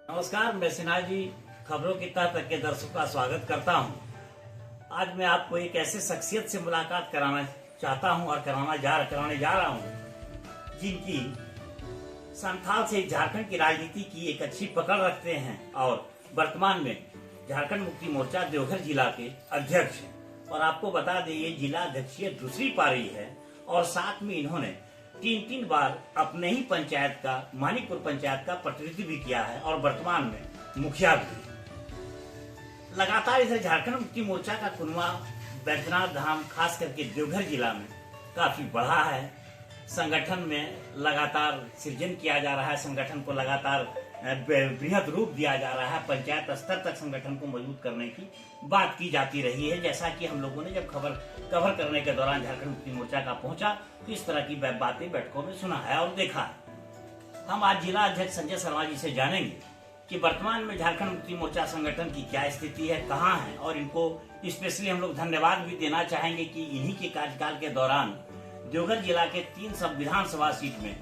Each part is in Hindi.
नमस्कार, मैं सिन्हा जी खबरों की तह तक के दर्शकों का स्वागत करता हूं। आज मैं आपको एक ऐसे शख्सियत से मुलाकात कराना चाहता हूं और कराने जा रहा हूं जिनकी संथाल से झारखंड की राजनीति की एक अच्छी पकड़ रखते हैं और वर्तमान में झारखंड मुक्ति मोर्चा देवघर जिला के अध्यक्ष हैं। और आपको बता दें, ये जिला अध्यक्षीय दूसरी पारी है और साथ में इन्होंने तीन बार अपने ही पंचायत का, मानिकपुर पंचायत का प्रतिनिधि भी किया है और वर्तमान में मुखिया भी। लगातार इधर झारखंड मुक्ति मोर्चा का कुनवा बैद्यनाथ धाम खास करके देवघर जिला में काफी बढ़ा है। संगठन में लगातार सृजन किया जा रहा है, संगठन को लगातार बृहद रूप दिया जा रहा है। पंचायत स्तर तक संगठन को मजबूत करने की बात की जाती रही है। जैसा कि हम लोगों ने जब कवर करने के दौरान झारखंड मुक्ति मोर्चा का पहुंचा तो इस तरह की बातें बैठकों में सुना है और देखा है। हम आज जिला अध्यक्ष संजय शर्मा जी से जानेंगे कि वर्तमान में झारखंड मुक्ति मोर्चा संगठन की क्या स्थिति है, कहाँ है, और इनको स्पेशली हम लोग धन्यवाद भी देना चाहेंगे कि इन्हीं के कार्यकाल के दौरान देवघर जिला के 3 सब विधानसभा सीट में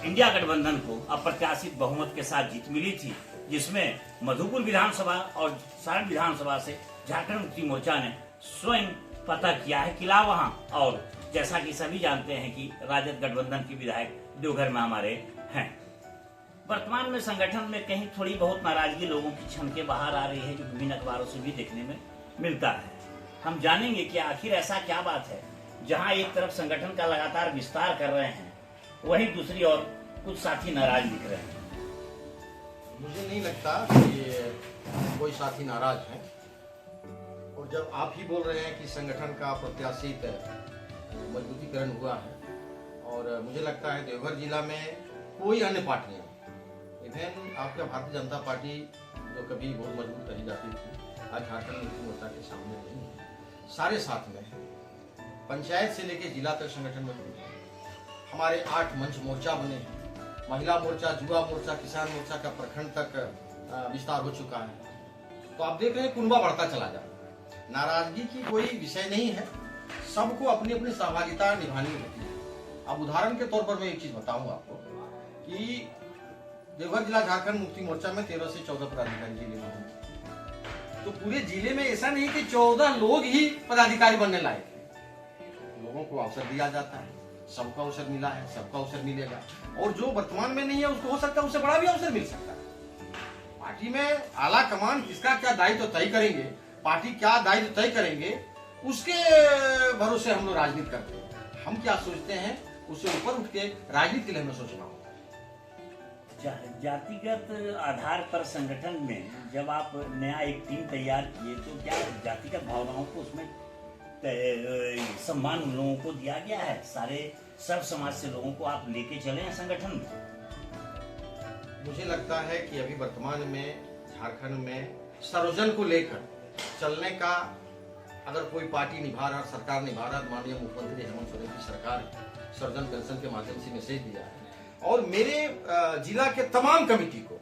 इंडिया गठबंधन को अप्रत्याशित बहुमत के साथ जीत मिली थी, जिसमें मधुपुर विधानसभा और सारण विधानसभा से झारखंड मुक्ति मोर्चा ने स्वयं पता किया है किला वहां। और जैसा कि सभी जानते हैं कि राजद गठबंधन के विधायक देवघर में हमारे हैं। वर्तमान में संगठन में कहीं थोड़ी बहुत नाराजगी लोगों की छन के बाहर आ रही है, जो विभिन्न अखबारों से भी देखने में मिलता है। हम जानेंगे कि आखिर ऐसा क्या बात है जहां एक तरफ संगठन का लगातार विस्तार कर रहे हैं, वहीं दूसरी ओर कुछ साथी नाराज दिख रहे हैं। मुझे नहीं लगता कि कोई साथी नाराज है। और जब आप ही बोल रहे हैं कि संगठन का प्रत्याशित मजबूतीकरण हुआ है, और मुझे लगता है देवघर जिला में कोई अन्य पार्टियां, इवन आपका भारतीय जनता पार्टी जो कभी बहुत मजबूत कही जाती थी, आज झारखंड मुक्ति मोर्चा के सामने नहीं है। सारे साथ में है। पंचायत से लेकर जिला तक संगठन मजबूत है। हमारे 8 मंच मोर्चा बने हैं। महिला मोर्चा, युवा मोर्चा, किसान मोर्चा का प्रखंड तक विस्तार हो चुका है। तो आप देख रहे हैं कुनबा बढ़ता चला जा रहा है। नाराजगी की कोई विषय नहीं है। सबको अपनी अपनी सहभागिता निभानी होती है। अब उदाहरण के तौर पर मैं एक चीज बताऊंगा आपको कि देवघर जिला झारखंड मुक्ति मोर्चा में 13 से 14 पदाधिकारी जिले में होंगे। तो पूरे जिले में ऐसा नहीं कि 14 लोग ही पदाधिकारी बनने लायक है। लोगों को अवसर दिया जाता है। सबका अवसर मिला है, सबका अवसर मिलेगा। और जो वर्तमान में नहीं है उसको हो सकता है उससे बड़ा भी अवसर मिल सकता है। पार्टी में आला कमान किसका क्या दायित्व तय करेंगे, पार्टी क्या दायित्व तय करेंगे, उसके भरोसे हम लोग राजनीति करते हैं। हम क्या सोचते हैं उससे ऊपर उठ के राजनीति के लिए हमें सोचना होता है। जातिगत आधार पर संगठन में जब आप नया एक टीम तैयार किए तो क्या जातिगत भावनाओं को उसमें सम्मान उन लोगों को दिया गया है? सारे सब समाज से लोगों को आप लेके चले हैं संगठन में? मुझे लगता है कि अभी वर्तमान में झारखंड में सर्वजन को लेकर चलने का अगर कोई पार्टी निभा रहा, सरकार निभा रहा, माननीय मुख्यमंत्री हेमंत सोरेन की सरकार सर्वजन पेंशन के माध्यम से मैसेज दिया है। और मेरे जिला के तमाम कमेटी को,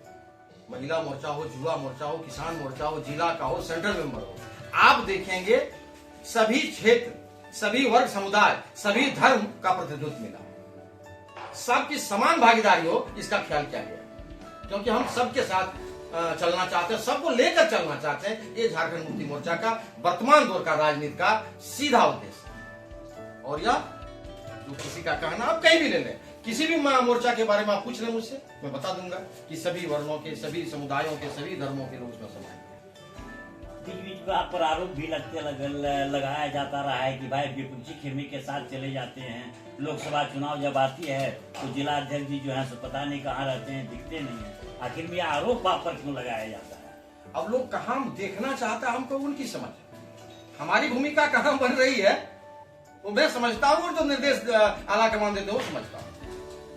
महिला मोर्चा हो, युवा मोर्चा हो, किसान मोर्चा हो, जिला का हो, सेंट्रल मेंबर हो, आप देखेंगे सभी क्षेत्र, सभी वर्ग समुदाय, सभी धर्म का प्रतिनिधित्व मिला। सबकी समान भागीदारी हो, इसका ख्याल किया गया। क्योंकि हम सबके साथ चलना चाहते हैं, सबको लेकर चलना चाहते हैं। ये झारखंड मुक्ति मोर्चा का वर्तमान दौर का राजनीति का सीधा उद्देश्य। और यह जो किसी का कहना आप कहीं भी ले लें, किसी भी मोर्चा के बारे में आप पूछ लें मुझसे, मैं बता दूंगा कि सभी वर्णों के, सभी समुदायों के, सभी धर्मों के लोग उसमें समाये। बीच में आप पर आरोप भी लगाया जाता रहा है कि भाई विपक्षी खेमे के साथ चले जाते हैं। लोकसभा चुनाव जब आती है तो जिला अध्यक्ष जी जो है सो पता नहीं कहाँ रहते हैं, दिखते नहीं है। आखिर में आरोप आप पर क्यों लगाया जाता है? अब लोग कहाँ देखना चाहता है हमको उनकी समझ, हमारी भूमिका कहाँ बन रही है वो मैं समझता हूँ, और जो निर्देश आला कमान देते हैं वो समझता हूँ।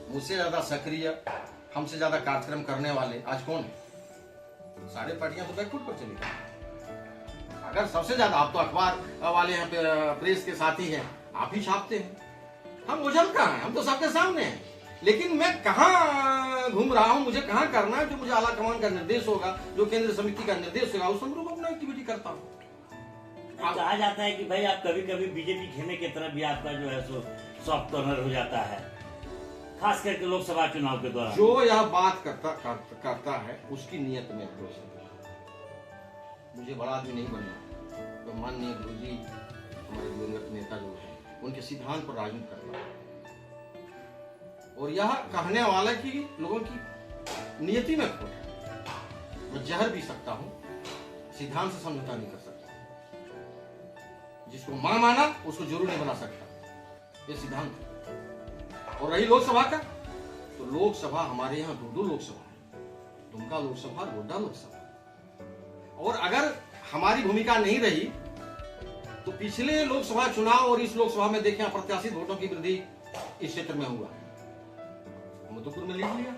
मुझसे ज्यादा सक्रिय, हमसे ज्यादा कार्यक्रम करने वाले आज कौन है? सारे पार्टियां तो बैकफुट पर चली गई। अगर सबसे ज्यादा, आप तो अखबार वाले हैं, प्रेस के साथी हैं, आप ही छापते हैं। हम ओझल कहाँ हैं? हम तो सबके सामने हैं। लेकिन मैं कहाँ घूम रहा हूँ, मुझे कहाँ करना है, जो मुझे आला कमान का निर्देश होगा, जो केंद्र समिति का निर्देश होगा, उस अनुरूप अपना एक्टिविटी करता हूँ। कहा जाता है कि भाई आप कभी कभी बीजेपी खेमे की तरफ भी आपका जो है सो सॉफ्ट कॉर्नर हो जाता है। खास करके लोकसभा चुनाव के दौरान? जो यह बात करता है उसकी नीयत में दोष है। मुझे बड़ा आदमी नहीं बनना, तो माननीय गुरु जी हमारे दिवंगत नेता जो है उनके सिद्धांत पर राजनीति करना है। और यह कहने वाला की लोगों की नियति में खोट है। मैं जहर पी सकता हूं, सिद्धांत से समझौता नहीं कर सकता। जिसको मां माना उसको जरूर नहीं बना सकता, ये सिद्धांत है। और रही लोकसभा का, तो लोकसभा हमारे यहाँ दो लोकसभा है, दुमका लोकसभा, गोड्डा लोकसभा। और अगर हमारी भूमिका नहीं रही तो पिछले लोकसभा चुनाव और इस लोकसभा में देखें अप्रत्याशित वोटों की वृद्धि इस क्षेत्र में हुआ। मधुपुर में लीड लिया,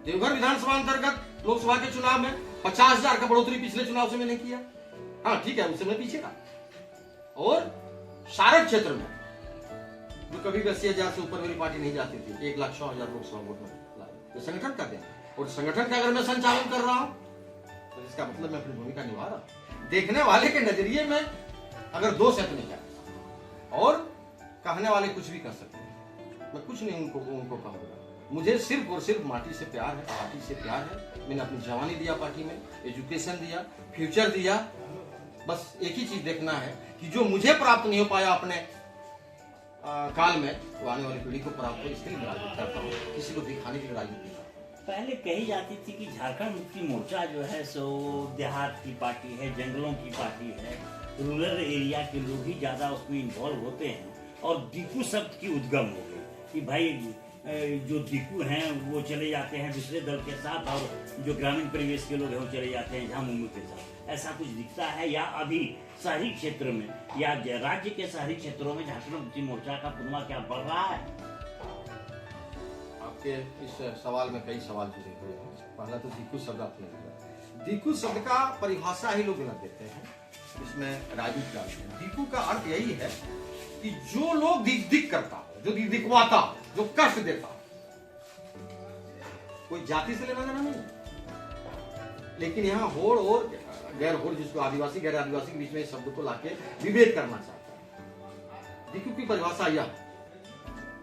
देवघर विधानसभा अंतर्गत लोकसभा के चुनाव में 50,000 का बढ़ोतरी पिछले चुनाव से मैंने किया। हाँ ठीक है, उससे मैं पीछे था। और सारण क्षेत्र में जो कभी 80,000 से ऊपर मेरी पार्टी नहीं जाती थी, 1,06,000 लोकसभा वोट में लाए। संगठन का दें, और संगठन का अगर मैं संचालन कर रहा हूं तो इसका मतलब मैं अपनी भूमिका निभा रहा हूं। देखने वाले के नजरिए में अगर दोष है तो नहीं क्या, और कहने वाले कुछ भी कर सकते हैं, मैं कुछ नहीं उनको कहूंगा। मुझे सिर्फ और सिर्फ माटी से प्यार है, पार्टी से प्यार है। मैंने अपनी जवानी दिया पार्टी में, एजुकेशन दिया, फ्यूचर दिया। बस एक ही चीज देखना है कि जो मुझे प्राप्त नहीं हो पाया अपने काल में, वो आने वाली पीढ़ी को प्राप्त हो। इसके लिए राजनीति करता हूँ, किसी को दिखाने के लिए राजनीति। पहले कही जाती थी कि झारखंड मुक्ति मोर्चा जो है सो देहात की पार्टी है, जंगलों की पार्टी है, रूरल एरिया के लोग ही ज्यादा उसमें इन्वॉल्व होते हैं। और दीकू शब्द की उद्गम हो गई कि भाई जो दीकू हैं वो चले जाते हैं दूसरे दल के साथ, और जो ग्रामीण परिवेश के लोग हैं वो चले जाते हैं झामुमू के साथ। ऐसा कुछ दिखता है, या अभी शहरी क्षेत्र में या राज्य के शहरी क्षेत्रों में झारखंड मुक्ति मोर्चा का पुनवा क्या बढ़ रहा है? आपके इस सवाल में कई सवाल जुड़े हुए हैं। पहला तो दीकू शब्द आपने लिया। दीकू शब्द का परिभाषा ही लोग गलत देते हैं, इसमें राजनीति का। दीकू का अर्थ यही है कि जो लोग दिक करता हो, जो दिखवाता, जो कष्ट देता, कोई जाति से लेना देना नहीं। लेकिन यहाँ होड़ और गैर होड़, जिसको आदिवासी गैर आदिवासी के बीच में इस शब्द को लाके विभेद करना चाहता है। दीकू की परिभाषा यह,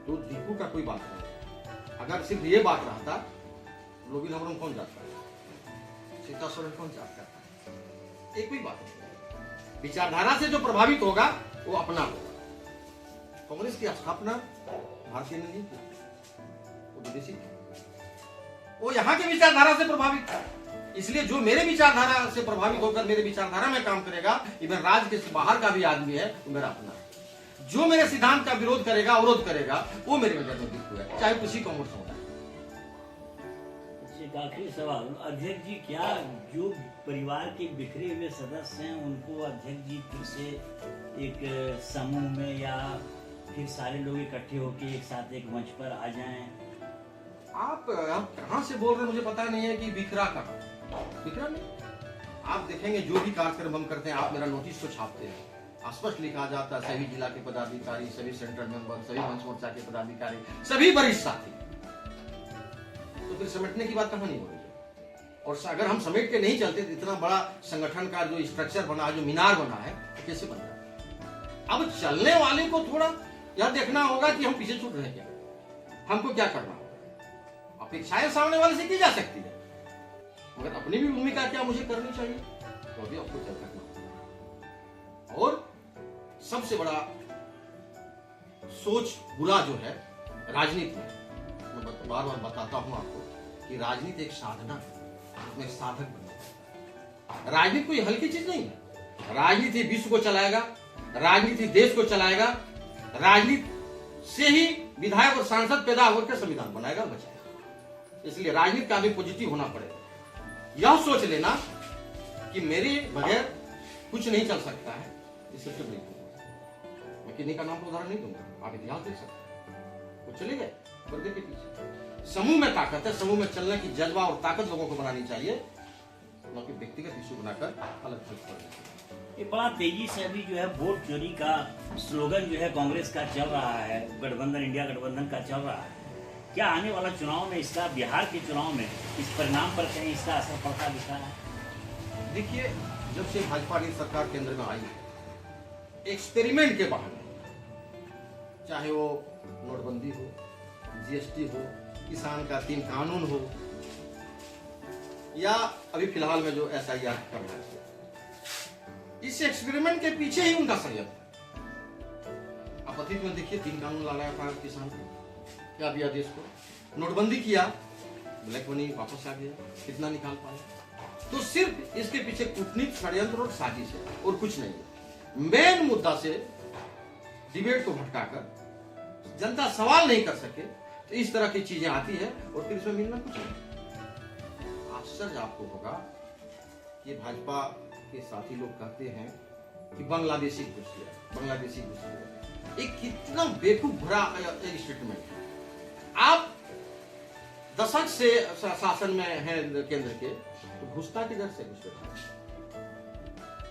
तो दीकू का कोई बात नहीं। अगर सिर्फ ये बात रहता, लोग नंबर कौन जाता है, सीता सोरेन कौन जाता है, एक भी बात नहीं। विचारधारा से जो प्रभावित होगा वो अपना होगा। कांग्रेस की स्थापना भारतीय ने नहीं की, वो विदेशी थी। वो यहाँ के विचारधारा से प्रभावित था, इसलिए जो मेरे विचारधारा से प्रभावित होकर मेरे विचारधारा में काम करेगा, इवन राज्य के बाहर का भी आदमी है, वो मेरा अपना है। जो मेरे सिद्धांत का विरोध करेगा, अवरोध करेगा, वो मेरे में जन्मदिन हुआ, चाहे किसी का मोर्चा होता है। आखिरी सवाल, अध्यक्ष जी, क्या जो परिवार के बिखरे हुए सदस्य हैं उनको अध्यक्ष जी फिर से एक समूह में, या फिर सारे लोग इकट्ठे होकर एक साथ एक मंच पर आ जाएं? आप कहाँ से बोल रहे हैं मुझे पता नहीं है कि बिखरा नहीं। आप देखेंगे जो भी कार्यक्रम हम करते हैं, आप मेरा नोटिस तो छापते हैं, स्पष्ट लिखा जाता है सभी जिला के पदाधिकारी, सभी सेंट्रल मेंबर, सभी मंच मोर्चा के पदाधिकारी, सभी वरिष्ठ साथी। तो फिर समेटने की बात कहाँ नहीं हो रही है। और अगर हम समेट के नहीं चलते तो इतना बड़ा संगठन का जो स्ट्रक्चर बना है, जो मीनार बना है, तो कैसे बन रहा है। अब चलने वाले को थोड़ा यह देखना होगा कि हम पीछे छूट रहे हैं क्या, हमको क्या करना होगा। अपेक्षाएं सामने वाले से की जा सकती है, मगर अपनी भी भूमिका क्या मुझे करनी चाहिए, तो अभी आपको तय करना होगा। और सबसे बड़ा सोच बुरा जो है राजनीति में, मैं बार बार बताता हूं आपको कि राजनीति एक साधना है, उसमें साधक बनना। राजनीति कोई हल्की चीज नहीं है। राजनीति विश्व को चलाएगा, राजनीति देश को चलाएगा, राजनीति से ही विधायक और सांसद पैदा होकर संविधान बनाएगा, बचाएगा। इसलिए राजनीति का भी पॉजिटिव होना पड़ेगा। यह सोच लेना कि मेरे बगैर कुछ नहीं चल सकता है, इससे नहीं दूंगा। मैं किन्हीं का नाम उदाहरण नहीं दूंगा, आप इतिहास देख सकते हैं। वो चले गए पर्दे के पीछे। समूह में ताकत है, समूह में चलने की जज्बा और ताकत लोगों को बनानी चाहिए, न कि व्यक्तिगत इशू बनाकर अलग थलग करना। ये बड़ा तेजी से अभी जो है वोट चोरी का स्लोगन जो है कांग्रेस का चल रहा है, गठबंधन, इंडिया गठबंधन का चल रहा है। क्या आने वाला चुनाव में इसका, बिहार के चुनाव में इस परिणाम पर कहीं इसका असर पड़ता दिखा है? देखिए, जब से भाजपा की सरकार केंद्र में आई, एक्सपेरिमेंट के बहाने, चाहे वो नोटबंदी हो, जीएसटी हो, किसान का 3 कानून हो, या अभी फिलहाल में जो SIR कर रहा है, इस एक्सपेरिमेंट के पीछे ही उनका षड्यंत्र है। आप अतीत में देखिए 3 कानून लाया था किसान को, क्या दिया देश को, नोटबंदी किया, ब्लैक मनी वापस आ गया, कितना निकाल पाए। तो सिर्फ इसके पीछे कूटनीति, षड्यंत्र और साजिश है और कुछ नहीं है। मेन मुद्दा से डिबेट को भटकाकर जनता सवाल नहीं कर सके तो इस तरह की चीजें आती है और फिर इसमें मिलना कुछ नहीं। आश्चर्य आपको होगा कि भाजपा के साथी लोग कहते हैं कि बांग्लादेशी घुस गया, बांग्लादेशी घुस गया। एक कितना बेवकूफ भरा स्टेटमेंट है। आप दशक से शासन में है केंद्र के, तो घुसता किधर से घुसता?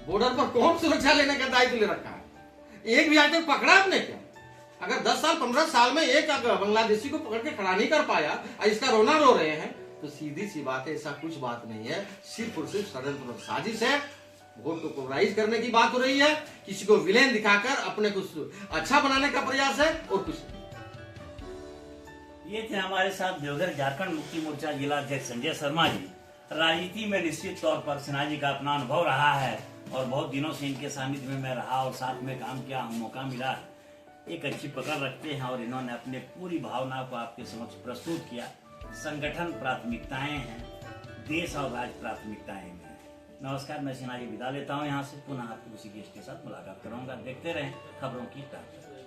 बॉर्डर पर कौन सुरक्षा लेने का दायित्व ले रखा है? एक भी आज तक पकड़ा आपने क्या? अगर 10 साल 15 साल में एक बांग्लादेशी को पकड़ के खड़ा नहीं कर पाया और इसका रोना रो रहे हैं, तो सीधी सी बात है, ऐसा कुछ बात नहीं है, सिर्फ और सिर्फ षड्यंत्र और साजिश है। वोट को पोलराइज करने की बात हो रही है, किसी को विलेन दिखाकर अपने कुछ अच्छा बनाने का प्रयास है और कुछ नहीं। ये थे हमारे साथ देवघर झारखंड मुक्ति मोर्चा जिला अध्यक्ष संजय शर्मा जी। राजनीति में निश्चित तौर पर सिन्हा जी का अपना अनुभव रहा है और बहुत दिनों से इनके सानिध्य में मैं रहा और साथ में काम किया, मौका मिला, एक अच्छी पकड़ रखते हैं और इन्होंने अपने पूरी भावना को आपके समक्ष प्रस्तुत किया। संगठन प्राथमिकताएं हैं, देश और राज्य प्राथमिकताएं हैं। नमस्कार, मैं सिन्हा जी विदा लेता हूँ यहाँ से। पुनः आपको उसी गेस्ट के साथ मुलाकात कराऊंगा। देखते रहें खबरों की ताकत।